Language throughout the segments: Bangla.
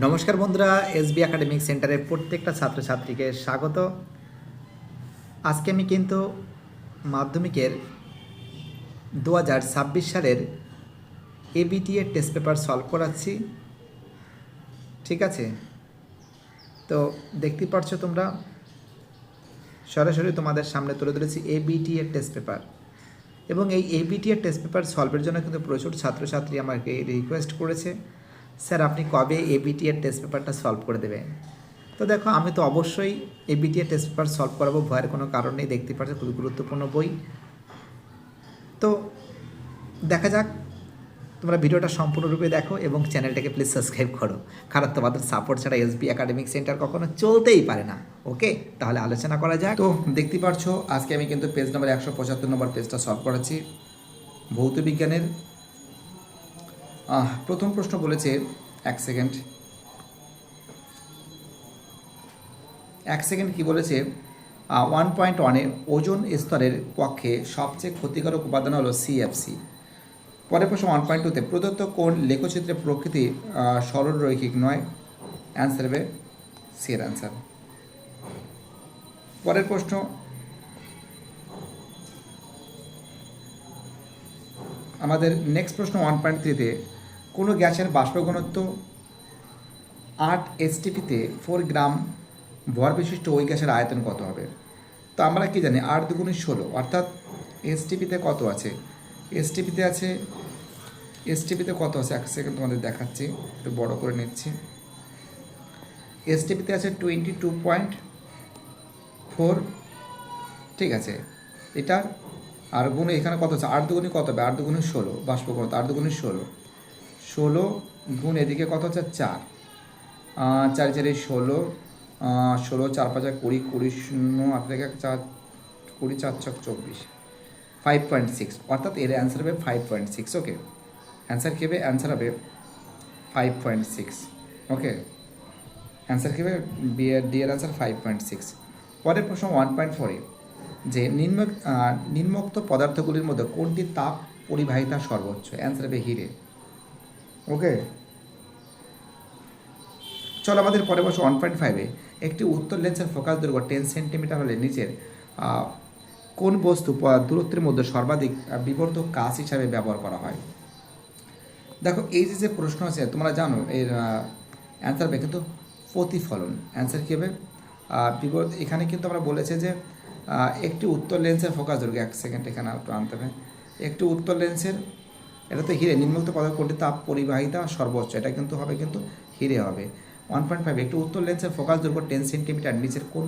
নমস্কার বন্ধুরা, এসবি একাডেমিক সেন্টারের প্রত্যেকটা ছাত্রছাত্রীকে স্বাগত। আজকে আমি কিন্তু মাধ্যমিকের 2026 সালের এবিটিএ টেস্ট পেপার সলভ করাচ্ছি। ঠিক আছে, তো দেখতেই পাচ্ছ তোমরা, সরাসরি তোমাদের সামনে তুলে ধরেছি এবিটিএ টেস্ট পেপার। এবং এই এবিটিএ টেস্ট পেপার সলভের জন্য কিন্তু প্রচুর ছাত্রছাত্রী আমাকে রিকোয়েস্ট করেছে, স্যার আপনি কবে এবিটিএ টেস্ট পেপারটা সলভ করে দেবেন। তো দেখো, আমি তো অবশ্যই এবিটিএ টেস্ট পেপার সলভ করাবো, ভয়ের কোনো কারণ নেই। দেখতে পাচ্ছ খুবই গুরুত্বপূর্ণ বই। তো দেখা যাক, তোমরা ভিডিওটা সম্পূর্ণরূপে দেখো এবং চ্যানেলটাকে প্লিজ সাবস্ক্রাইব করো, কারণ তোমাদের সাপোর্ট ছাড়া এসবি একাডেমিক সেন্টার কখনো চলতেই পারে না। ওকে, তাহলে আলোচনা করা যাক। তো দেখতে পাচ্ছ আজকে আমি কিন্তু পেজ নাম্বার 175 নম্বর পেজটা সলভ করাচ্ছি ভৌত বিজ্ঞানের। প্রথম প্রশ্ন বলেছে, এক সেকেন্ড কি বলেছে, 1.1-এ ওজোন স্তরের পক্ষে সবচেয়ে ক্ষতিকারক উপাদান হলো সিএফসি। পরের প্রশ্ন 1.2-তে প্রদত্ত কোন লেখচিত্রের প্রকৃতি সরল রৈখিক নয়। অ্যান্সার হবে সি এর অ্যান্সার। পরের প্রশ্ন আমাদের নেক্সট প্রশ্ন 1.3-তে কোনো গ্যাসের বাষ্প ঘনত্ব 8 এসটিপিতে 4 গ্রাম ভর বিশিষ্ট ওই গ্যাসের আয়তন কত হবে। তো আমরা কি জানি, 8 দুগুণে 16, অর্থাৎ এসটিপিতে কত আছে, এসটিপিতে কত আছে, এক সেকেন্ড তোমাদের দেখাচ্ছি, একটু বড় করে নিচ্ছি। এসটিপিতে আছে 22.4। ঠিক আছে, এটা আর গুণে এখানে কত আছে, 8 দুগুণে কত হবে, 8 দুগুণে 16 বাষ্প ঘনত্ব, 8 দুগুণে 16 গুণ এদিকে কত হচ্ছে 4, 4 4 16, 16 4 5 20, 20 0 8 থেকে 4 20 4 6 24, 5.6, অর্থাৎ এর অ্যান্সার হবে 5.6। ওকে, অ্যান্সার কী হবে, অ্যান্সার হবে 5.6। ওকে, অ্যান্সার কী হবে, ডি এর অ্যান্সার 5.6। পরের প্রশ্ন 1.4-এ যে নিম্নোক্ত পদার্থগুলির মধ্যে কোনটি তাপ পরিবাহিতা সর্বোচ্চ। অ্যান্সার হবে হিরে। ওকে, চলো আমাদের পরে বসে 1.5-এ একটি উত্তর লেন্সের ফোকাস দৈর্ঘ্য 10 সেন্টিমিটার হলে নিচের কোন বস্তু দূরত্বের মধ্যে সর্বাধিক বিবর্ধক কাচ হিসাবে ব্যবহার করা হয়। দেখো, এই যে প্রশ্ন আছে তোমরা জানো, এর অ্যান্সার হবে কিন্তু প্রতিফলন। অ্যান্সার কী হবে, এখানে কিন্তু আমরা বলেছে যে একটি উত্তর লেন্সের ফোকাস দৈর্ঘ্য, এক সেকেন্ড এখানে একটু আনতে হবে, একটি উত্তর লেন্সের, এটা তো হিরে, নিম্নোক্ত পদার্থ কোনটি তাপ পরিবাহিতা সর্বোচ্চ, এটা কিন্তু হবে কিন্তু হিরে হবে। 1.5, একটি উত্তর লেন্সের ফোকাস দৈর্ঘ্য 10 সেন্টিমিটার, নিচের কোনো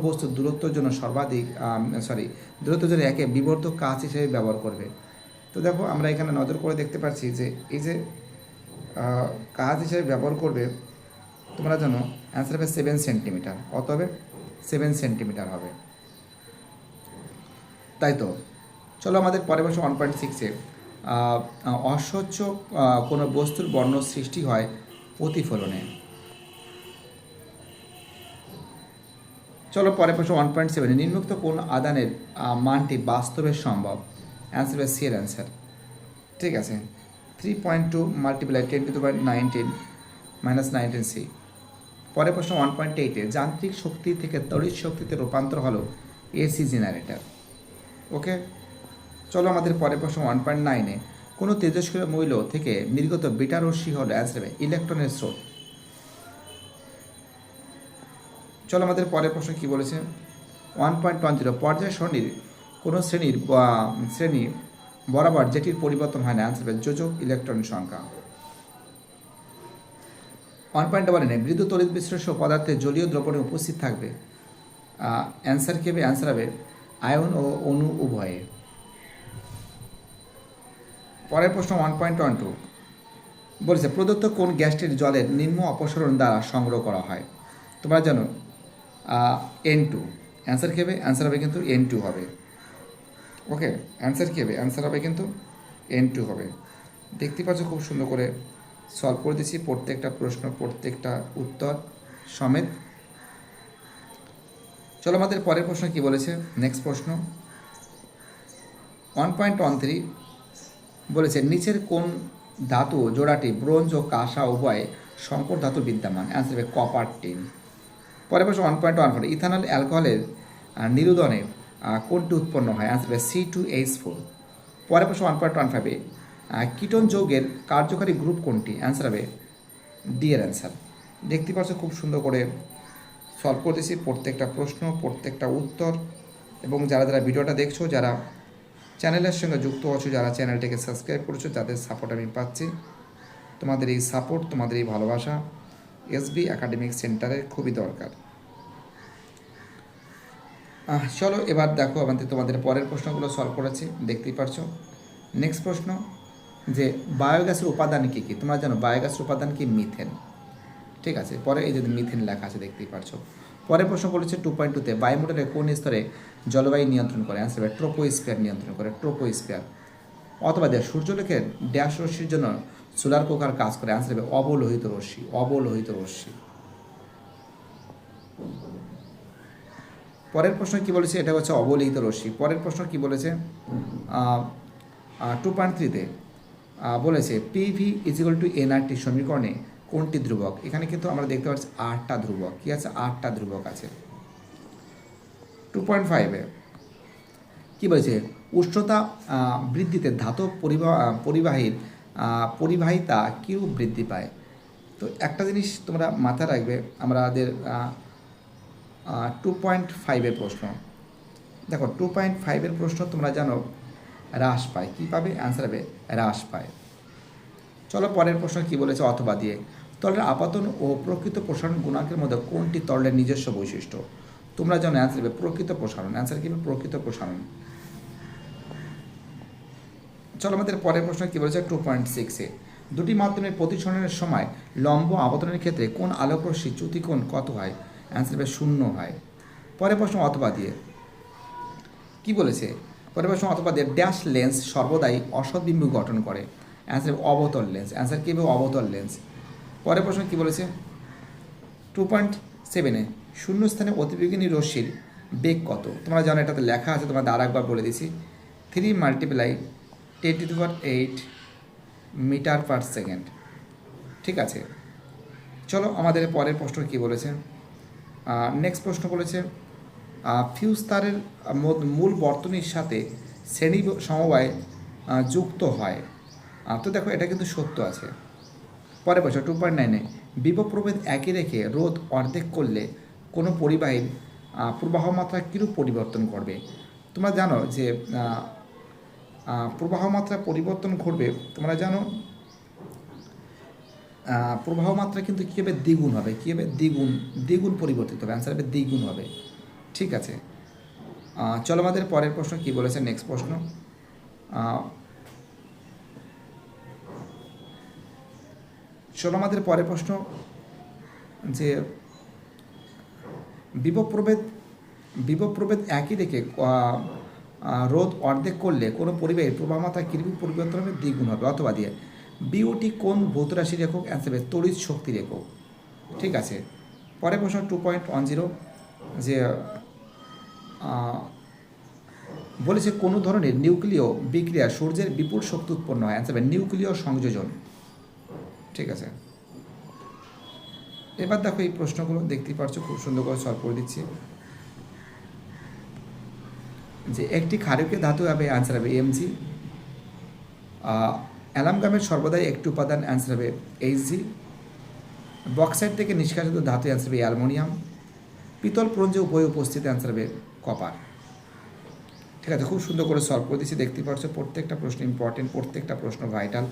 বস্তুর দূরত্বের জন্য দূরত্বের জন্য একে বিবর্ধক কাচ হিসেবে ব্যবহার করবে। তো দেখো, আমরা এখানে নজর করে দেখতে পাচ্ছি যে এই যে কাচ হিসেবে ব্যবহার করবে, তোমরা জানো অ্যান্সার হবে 7 সেন্টিমিটার। কত হবে, 7 সেন্টিমিটার হবে, তাই তো। চলো আমাদের পরের বছর 1.6-এ অস্বচ্ছ কোনো বস্তুর বর্ণ সৃষ্টি হয় প্রতিফলনে। চলো পরের প্রশ্ন 1.7-এ নিম্নোক্ত কোন আদানের মানটি বাস্তবে সম্ভব। অ্যান্সার হবে সি এর অ্যান্সার। ঠিক আছে, 3.2 মাল্টিপ্লাই 10⁻19 -19 সি। পরের প্রশ্ন 1.8-এ যান্ত্রিক শক্তি থেকে তড়িৎ শক্তিতে রূপান্তর হলো এসি জেনারেটর। ওকে, চলো আমাদের পরের প্রশ্ন 1.9-এ কোনো তেজস্ক্রিয় মৌল থেকে নির্গত বিটা রশ্মি হলো অ্যান্সার হবে ইলেকট্রনের স্রোত। চলো আমাদের পরের প্রশ্ন কি বলেছে, 1.10 পর্যায় সরণির কোনো শ্রেণী বরাবর যেটির পরিবর্তন হয় না। অ্যান্সার হবে যোজক ইলেকট্রন সংখ্যা। 1.1-এ মৃদু তড়িৎ বিশ্লেষ্য পদার্থে জলীয় দ্রবণে উপস্থিত থাকবে। অ্যান্সার কী হবে, অ্যান্সার হবে আয়ন ও অণু উভয়ে। পরের প্রশ্ন 1.12 বলেছে প্রদত্ত কোন গ্যাসটির জলের নিম্ন অপসারণ দ্বারা সংগ্রহ করা হয়। তোমরা জানো N2। অ্যান্সার কী হবে, অ্যান্সার হবে কিন্তু N2 হবে। ওকে, অ্যান্সার কী হবে, অ্যান্সার হবে কিন্তু N2 হবে। দেখতে পাচ্ছ খুব সুন্দর করে সলভ করে দিচ্ছি প্রত্যেকটা প্রশ্ন, প্রত্যেকটা উত্তর সমেত। চলো আমাদের পরের প্রশ্ন কি বলেছে, নেক্সট প্রশ্ন 1.13 বলেছে নিচের কোন ধাতু জোড়াটি ব্রোঞ্জ ও কাঁসা উভয় সংকর ধাতু বিদ্যমান? অ্যান্সার হবে কপার টিন। পরের প্রশ্ন 1.14, ইথানল অ্যালকোহলের নিরোধনে কোনটি উৎপন্ন হয়? অ্যান্সার হবে C2H4। পরের প্রশ্ন 1.15, কিটোন যৌগের কার্যকারী গ্রুপ কোনটি? অ্যান্সার হবে ডি এর অ্যান্সার। দেখতে পাচ্ছ খুব সুন্দর করে সলভ করতেছি প্রত্যেকটা প্রশ্ন, প্রত্যেকটা উত্তর। এবং যারা যারা ভিডিওটা দেখছো, যারা চ্যানেলের সঙ্গে যুক্ত আছো, যারা চ্যানেলটাকে সাবস্ক্রাইব করেছো, যাদের সাপোর্ট আমি পাচ্ছি, তোমাদের এই সাপোর্ট, তোমাদের এই ভালোবাসা এসবি একাডেমিক সেন্টারের খুবই দরকার। চলো এবার দেখো আমাদের তোমাদের পরের প্রশ্নগুলো সলভ করেছি, দেখতেই পারছো। নেক্সট প্রশ্ন, যে বায়োগ্যাসের উপাদান কী কী? তোমরা জানো বায়োগ্যাসের উপাদান কি? মিথেন। ঠিক আছে, পরে এই যে মিথেন লেখা আছে দেখতেই পারছো। পরের প্রশ্ন বলেছে 2.2তে, বায়ুমণ্ডলের কোন স্তরে জলবায়ু নিয়ন্ত্রণ করে? অ্যান্সার হবে ট্রোপোস্ফিয়ার নিয়ন্ত্রণ করে, ট্রোপোস্ফিয়ার। অথবা সূর্যলোকের ড্যাশ রশ্মির জন্য সোলার কোকার কাজ করে? অ্যান্সার হবে অবলোহিত রশ্মি, অবলোহিত রশ্মি। পরের প্রশ্ন কি বলেছে? এটা হচ্ছে অবলোহিত রশ্মি। পরের প্রশ্ন কি বলেছে? 2.3তে বলেছে পিভি ইজিক্যাল টু এনআরটি সমীকরণে কোনটি ধ্রুবক? এখানে কিন্তু আমরা দেখতে পাচ্ছি 8টা ধ্রুবক। কী আছে? 8টা ধ্রুবক আছে। 2.5-এ কী বলেছে? উষ্ণতা বৃদ্ধিতে ধাতব পরিবাহীর পরিবাহিতা কীরূপ বৃদ্ধি পায়? তো একটা জিনিস তোমরা মাথায় রাখবে, আমাদের 2.5-এর প্রশ্ন দেখো, 2.5-এর প্রশ্ন তোমরা জানো হ্রাস পায়। কী পাবে? অ্যান্সার হবে হ্রাস পায়। চলো পরের প্রশ্ন কি বলেছে? অথবা দিয়ে, তরলের আপাতন ও প্রকৃত প্রসারণ গুণাঙ্কের মধ্যে কোনটি তরলের নিজস্ব বৈশিষ্ট্য? তোমরা জানো অ্যান্সার হবে প্রকৃত প্রসারণ। অ্যান্সার কি হবে? প্রকৃত প্রসারণ। চলো আমাদের পরের প্রশ্ন কি বলেছে? 2.6-এ দুটি মাধ্যমের প্রতিসরণের সময় লম্ব আবর্তনের ক্ষেত্রে কোন আলোকরশ্মি চ্যুতিকোণ কত হয়? অ্যান্সার হবে 0 হয়। পরের প্রশ্ন অথবা দিয়ে কি বলেছে? পরের প্রশ্ন অথবা দিয়ে ড্যাশ লেন্স সর্বদাই অসৎবিম্বু গঠন করে? অ্যান্সার অবতল লেন্স। অ্যান্সার কী হবে? অবতল লেন্স। পরের প্রশ্ন কী বলেছে? 2.7-এ শূন্যস্থানে অতিবেগুনি রশ্মির বেগ কত? তোমরা জানো এটাতে লেখা আছে, তোমাদের আর একবার বলে দিছি, 3 × 10⁸ মিটার পার সেকেন্ড। ঠিক আছে, চলো আমাদের পরের প্রশ্ন কী বলেছে? নেক্সট প্রশ্ন বলেছে ফিউজ তারের মূল বর্তনীর সাথে শ্রেণী সমবায় যুক্ত হয়। তো দেখো এটা কিন্তু সত্য আছে। পরের প্রশ্ন 2.9-এ বিভব প্রভেদ একই রেখে রোধ অর্ধেক করলে কোনো পরিবাহীর প্রবাহ মাত্রা কীরূপ পরিবর্তন করবে? তোমরা জানো যে প্রবাহ মাত্রা পরিবর্তন ঘটবে, তোমরা জানো প্রবাহ মাত্রা কিন্তু কী হবে? দ্বিগুণ হবে। কী হবে? দ্বিগুণ পরিবর্তিত হবে। অ্যান্সার হবে দ্বিগুণ হবে। ঠিক আছে, চলো আমাদের পরের প্রশ্ন কী বলেছে? নেক্সট প্রশ্ন চলো আমাদের পরের প্রশ্ন, যে বিভব প্রভেদ একই রেখে রোধ অর্ধেক করলে কোনো পরিবাহীর প্রবাহ মাত্রা কীরূপ পরিবর্তন হবে? দ্বিগুণ হবে। অথবা দিয়ে বিওটি কোন ভৌত রাশির একক? অ্যান্সার হবে তড়িৎ শক্তির একক। ঠিক আছে, পরের প্রশ্ন 2.10, যে বলেছে কোনো ধরনের নিউক্লিয় বিক্রিয়া সূর্যের বিপুল শক্তি উৎপন্ন হয়? অ্যান্সার হবে নিউক্লিয় সংযোজন। ঠিক আছে, এবার দেখো এই প্রশ্নগুলো দেখতেই পারছো, খুব সুন্দর করে সলভ করে দিচ্ছি। যে একটি ক্ষারকীয় ধাতু হবে, অ্যান্সার হবে Mg। অ্যালামগামের সর্বদাই একটি উপাদান, অ্যান্সার হবে Hg। বক্সাইট থেকে নিষ্কাশিত ধাতু, অ্যান্সার হবে অ্যালুমিনিয়াম। পিতল ব্রোঞ্জে উভয় উপস্থিত, অ্যান্সার হবে কপার। ঠিক আছে, খুব সুন্দর করে সলভ করে দিচ্ছি, দেখতেই পারছো প্রত্যেকটা প্রশ্ন ইম্পর্টেন্ট, প্রত্যেকটা প্রশ্ন ভাইটাল।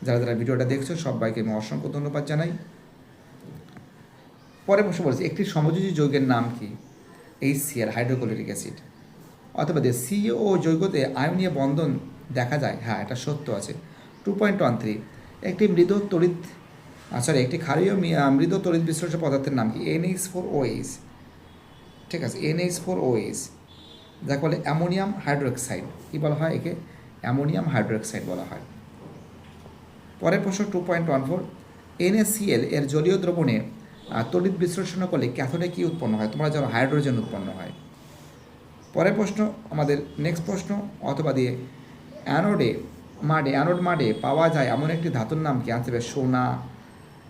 যারা যারা ভিডিওটা দেখছো সবাইকে আমি অসংখ্য ধন্যবাদ জানাই। পরে প্রশ্ন বলছি একটি সমযোজী যৌগের নাম কি? HCl, hydrochloric acid. অথবা CO যৌগতে আয়নীয় বন্ধন দেখা যায়? হ্যাঁ, এটা সত্য আছে। 2.13 একটি একটি ক্ষারীয় মৃদ তড়িৎ বিশ্লেষ্য পদার্থের নাম কি? NH4OH। ঠিক আছে, NH4OH যাকে বলে অ্যামোনিয়াম হাইড্রোক্সাইড। কী বলা হয় একে? অ্যামোনিয়াম হাইড্রোক্সাইড বলা হয়। পরের প্রশ্ন 2.14 NaCl এর জলীয় দ্রবণে তড়িৎ বিশ্লেষণ করলে ক্যাথোডে কী উৎপন্ন হয়? তোমরা জানো হাইড্রোজেন উৎপন্ন হয়। পরের প্রশ্ন আমাদের নেক্সট প্রশ্ন, অথবা দিয়ে অ্যানোড মাডে পাওয়া যায় এমন একটি ধাতুর নাম কি? অ্যান্সার হবে সোনা,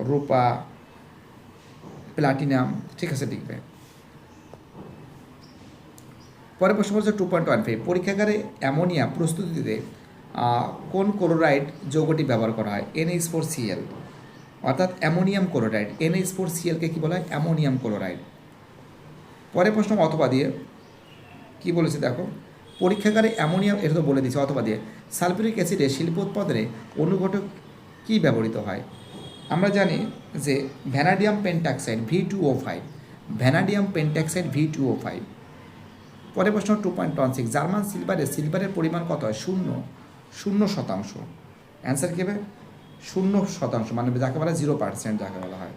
রূপা, প্লাটিনাম, ঠিক আছে লিখবে। পরে প্রশ্ন হচ্ছে 2.15, পরীক্ষাগারে অ্যামোনিয়া প্রস্তুতিতে কোন ক্লোরাইড যৌগটি ব্যবহার করা হয়? NH4Cl, অর্থাৎ অ্যামোনিয়াম ক্লোরাইড। NH4Clকে কী বলা হয়? Ammonium chloride. পরে প্রশ্ন অথবা দিয়ে কী বলেছে দেখো, পরীক্ষাগারে অ্যামোনিয়াম, এটা তো বলে দিচ্ছে, অথবা দিয়ে সালফিউরিক অ্যাসিডে শিল্প উৎপাদনে অনুঘটক কী ব্যবহৃত হয়? আমরা জানি যে ভ্যানাডিয়াম পেন্টাক্সাইড V2O5, ভ্যানাডিয়াম পেন্টাক্সাইড V2O5। পরে প্রশ্ন 2.16, জার্মান সিলভারের পরিমাণ কত হয়? 0%। অ্যান্সার কী হবে? 0%, মানে যাকে বলা হয় 0%, যাকে বলা হয়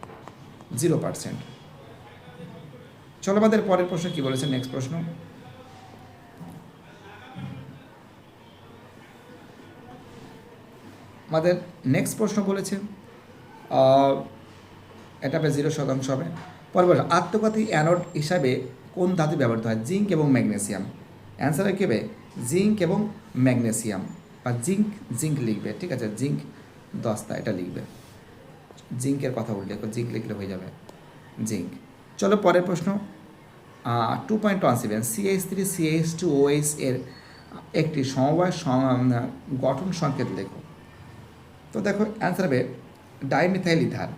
0%। চলো আমাদের পরের প্রশ্ন কী বলেছে, নেক্সট প্রশ্ন। আমাদের নেক্সট প্রশ্ন বলেছে, এটা হবে 0% হবে। পরে বলছে আত্মঘাতী অ্যানোড হিসাবে কোন ধাতু ব্যবহৃত হয়? জিঙ্ক এবং ম্যাগনেসিয়াম। অ্যান্সার কী হবে? জিঙ্ক এবং ম্যাগনেসিয়াম, বা জিঙ্ক লিখবে, ঠিক আছে, জিঙ্ক 10টা এটা লিখবে, জিঙ্কের কথা উল্লেখ, জিঙ্ক লিখলে হয়ে যাবে জিঙ্ক। চলো পরের প্রশ্ন 2.17, CH3CH2OH এর একটি সমবায় গঠন সংকেত লেখো। তো দেখো অ্যান্সার হবে dimethyl ether,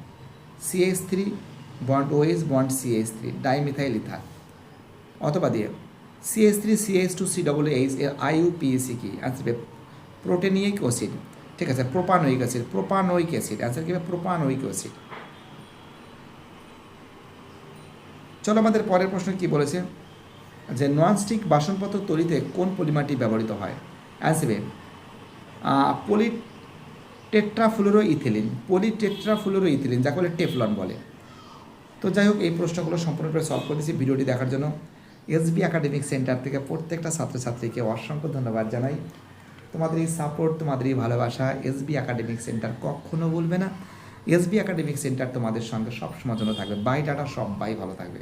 CH3 bond OH bond CH3, dimethyl ether. অথবা দিয়ে CH3CH2COOH এর IUPAC কি? অ্যান্সার হবে প্রোটেনিক অ্যাসিড, ঠিক আছে, propanoic acid, propanoic acid. Answer কী হবে? Propanoic acid. চলো আমাদের পরের প্রশ্ন কি বলেছে, যে ননস্টিক বাসনপত্র তৈরিতে কোন পলিমারটি ব্যবহৃত হয়? অ্যান্সার হবে পলিটেট্রাফ্লুরোইথিলিন, যাকে বলে টেফলন বলে। তো যাই হোক, এই প্রশ্নগুলো সম্পূর্ণরূপে সলভ করে দিয়েছি। ভিডিওটি দেখার জন্য SB একাডেমিক সেন্টার থেকে প্রত্যেকটা ছাত্রছাত্রীকে অসংখ্য ধন্যবাদ জানাই। তোমাদের এই সাপোর্ট, তোমাদের এই ভালোবাসা SB একাডেমিক সেন্টার কখনো ভুলবে না। SB একাডেমিক সেন্টার তোমাদের সঙ্গে সবসময় জন্য থাকবে। বাই টাটা, সবাই ভালো থাকবে।